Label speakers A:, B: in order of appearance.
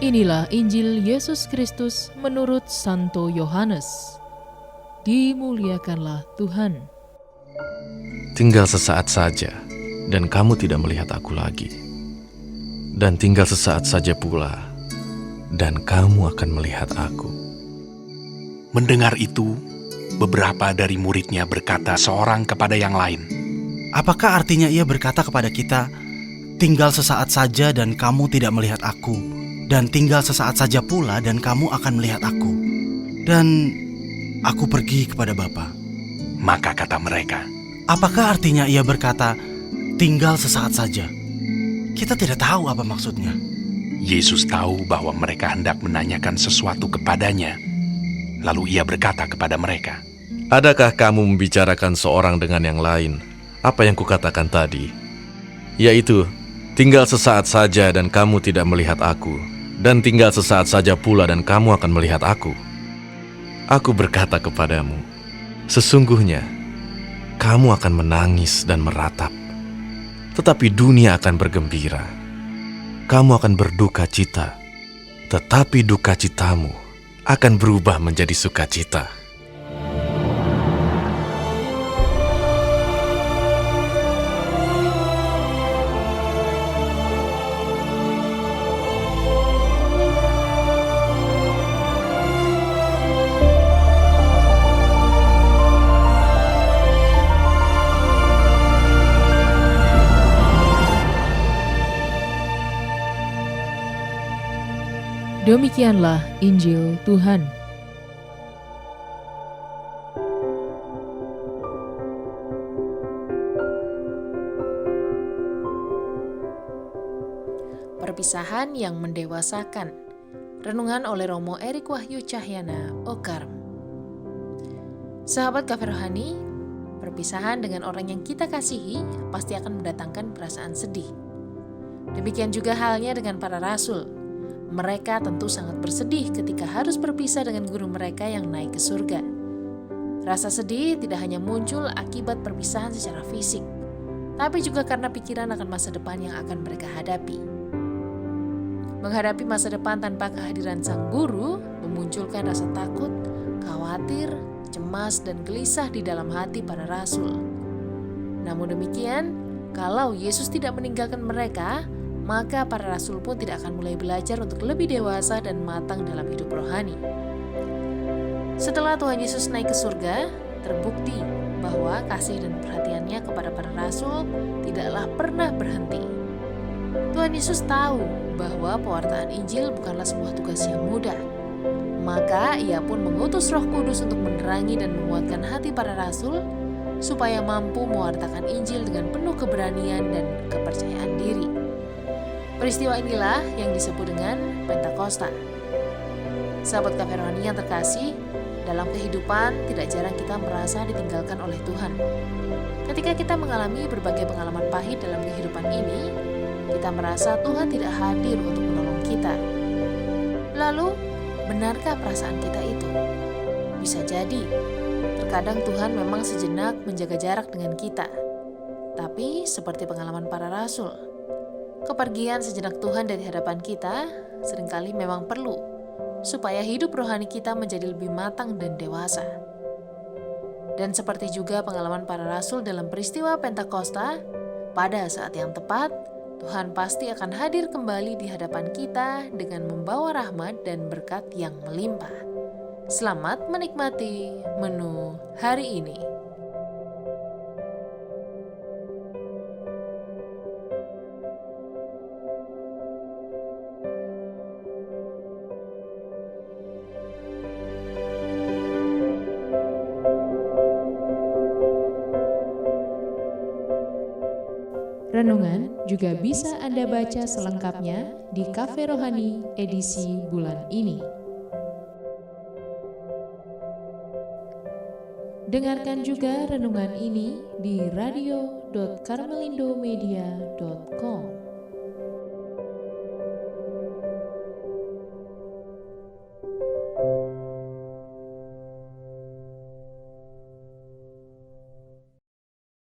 A: Inilah Injil Yesus Kristus menurut Santo Yohanes. Dimuliakanlah Tuhan.
B: Tinggal sesaat saja, dan kamu tidak melihat aku lagi. Dan tinggal sesaat saja pula, dan kamu akan melihat aku.
C: Mendengar itu, beberapa dari muridnya berkata seorang kepada yang lain,
D: Apakah artinya ia berkata kepada kita, tinggal sesaat saja dan kamu tidak melihat aku, dan tinggal sesaat saja pula dan kamu akan melihat aku, dan aku pergi kepada Bapa?
C: Maka kata mereka,
D: Apakah artinya ia berkata, tinggal sesaat saja? Kita tidak tahu apa maksudnya.
C: Yesus tahu bahwa mereka hendak menanyakan sesuatu kepadanya. Lalu ia berkata kepada mereka,
B: Adakah kamu membicarakan seorang dengan yang lain apa yang kukatakan tadi? Yaitu, tinggal sesaat saja dan kamu tidak melihat aku, dan tinggal sesaat saja pula dan kamu akan melihat aku. Aku berkata kepadamu, sesungguhnya kamu akan menangis dan meratap, tetapi dunia akan bergembira. Kamu akan berduka cita, tetapi duka citamu akan berubah menjadi sukacita.
A: Demikianlah Injil Tuhan. Perpisahan yang mendewasakan. Renungan oleh Romo Erik Wahyu Cahyana, Okarm. Sahabat Cafe Rohani, perpisahan dengan orang yang kita kasihi pasti akan mendatangkan perasaan sedih. Demikian juga halnya dengan para rasul. Mereka tentu sangat bersedih ketika harus berpisah dengan guru mereka yang naik ke surga. Rasa sedih tidak hanya muncul akibat perpisahan secara fisik, tapi juga karena pikiran akan masa depan yang akan mereka hadapi. Menghadapi masa depan tanpa kehadiran sang guru memunculkan rasa takut, khawatir, cemas, dan gelisah di dalam hati para rasul. Namun demikian, kalau Yesus tidak meninggalkan mereka, maka para rasul pun tidak akan mulai belajar untuk lebih dewasa dan matang dalam hidup rohani. Setelah Tuhan Yesus naik ke surga, terbukti bahwa kasih dan perhatiannya kepada para rasul tidaklah pernah berhenti. Tuhan Yesus tahu bahwa pewartaan Injil bukanlah sebuah tugas yang mudah. Maka ia pun mengutus Roh Kudus untuk menerangi dan menguatkan hati para rasul supaya mampu mewartakan Injil dengan penuh keberanian dan kepercayaan diri. Peristiwa inilah yang disebut dengan Pentakosta. Sahabat Cafe Rohani yang terkasih, dalam kehidupan tidak jarang kita merasa ditinggalkan oleh Tuhan. Ketika kita mengalami berbagai pengalaman pahit dalam kehidupan ini, kita merasa Tuhan tidak hadir untuk menolong kita. Lalu, benarkah perasaan kita itu? Bisa jadi, terkadang Tuhan memang sejenak menjaga jarak dengan kita. Tapi seperti pengalaman para rasul, kepergian sejenak Tuhan dari hadapan kita seringkali memang perlu supaya hidup rohani kita menjadi lebih matang dan dewasa. Dan seperti juga pengalaman para rasul dalam peristiwa Pentakosta, pada saat yang tepat, Tuhan pasti akan hadir kembali di hadapan kita dengan membawa rahmat dan berkat yang melimpah. Selamat menikmati menu hari ini. Renungan juga bisa Anda baca selengkapnya di Cafe Rohani edisi bulan ini. Dengarkan juga renungan ini di radio.karmelindomedia.com.